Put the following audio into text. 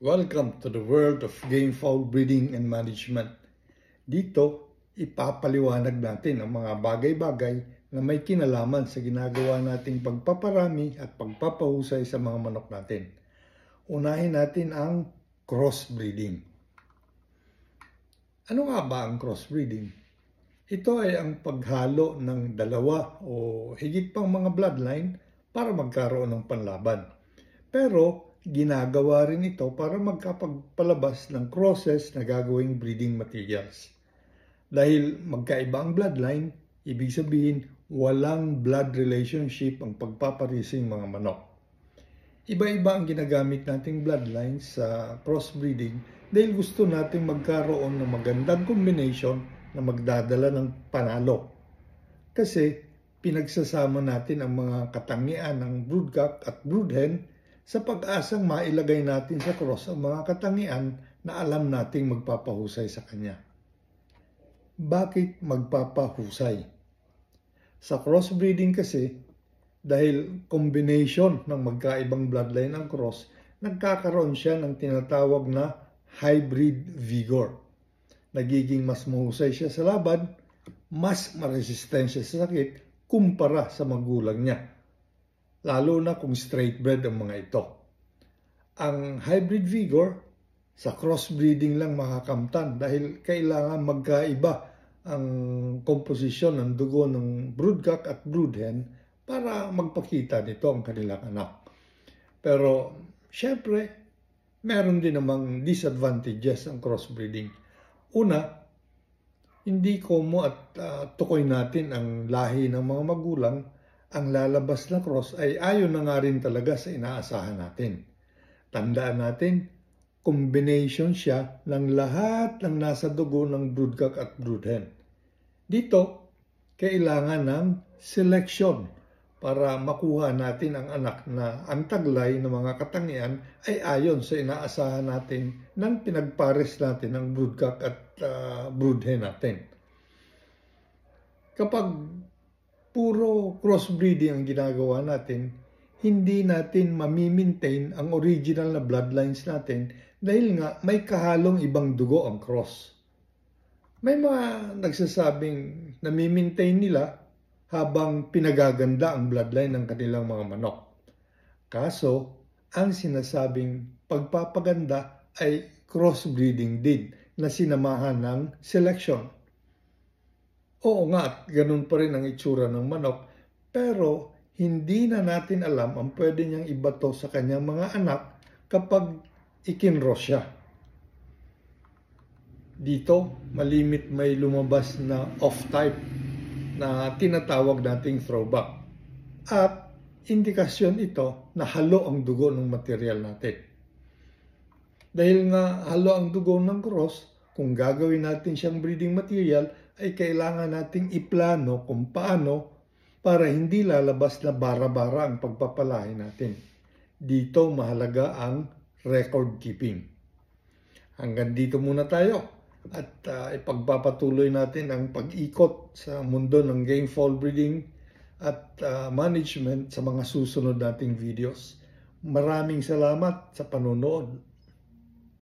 Welcome to the world of game fowl breeding and management. Dito, ipapaliwanag natin ang mga bagay-bagay na may kinalaman sa ginagawa nating pagpaparami at pagpapahusay sa mga manok natin. Unahin natin ang crossbreeding. Ano nga ba ang crossbreeding? Ito ay ang paghalo ng dalawa o higit pang mga bloodline para magkaroon ng panlaban. Pero ginagawa rin ito para magkapagpalabas ng crosses na gagawing breeding materials. Dahil magkaiba ang bloodline, ibig sabihin walang blood relationship ang pagpaparising mga manok. Iba-iba ang ginagamit nating bloodline sa crossbreeding dahil gusto nating magkaroon ng magandang combination na magdadala ng panalo. Kasi pinagsasama natin ang mga katangian ng broodcock at broodhen sa pag-asang mailagay natin sa cross ang mga katangian na alam nating magpapahusay sa kanya. Bakit magpapahusay? Sa crossbreeding kasi, dahil combination ng magkaibang bloodline ang cross, nagkakaroon siya ng tinatawag na hybrid vigor. Nagiging mas mahusay siya sa laban, mas maresistensya sa sakit kumpara sa magulang niya. Lalo na kung straight bred ang mga ito. Ang hybrid vigor, sa crossbreeding lang makakamtan dahil kailangan magkaiba ang komposisyon ng dugo ng broodcock at broodhen para magpakita nito ang kanilang anak. Pero, syempre, meron din namang disadvantages ang crossbreeding. Una, hindi komo at tukoy natin ang lahi ng mga magulang. Ang lalabas na cross ay ayon na nga rin talaga sa inaasahan natin. Tandaan natin, combination siya ng lahat ng nasa dugo ng broodcock at broodhen. Dito, kailangan ng selection para makuha natin ang anak na ang taglay ng mga katangian ay ayon sa inaasahan natin ng pinagpares natin ng broodcock at broodhen natin. Kapag puro crossbreeding ang ginagawa natin, hindi natin mamimaintain ang original na bloodlines natin dahil nga may kahalong ibang dugo ang cross. May mga nagsasabing namimaintain nila habang pinagaganda ang bloodline ng kanilang mga manok. Kaso, ang sinasabing pagpapaganda ay crossbreeding din na sinamahan ng selection. Oo nga, at ganun pa rin ang itsura ng manok, pero hindi na natin alam ang pwede niyang ibato sa kanyang mga anak kapag ikinross siya. Dito, malimit may lumabas na off-type na tinatawag nating throwback. At indikasyon ito na halo ang dugo ng material natin. Dahil nga halo ang dugo ng cross, kung gagawin natin siyang breeding material, ay kailangan nating iplano kung paano para hindi lalabas na bara-bara ang pagpapalahi natin. Dito mahalaga ang record keeping. Hanggang dito muna tayo at ipagpapatuloy natin ang pag-ikot sa mundo ng game fowl breeding at management sa mga susunod nating videos. Maraming salamat sa panonood.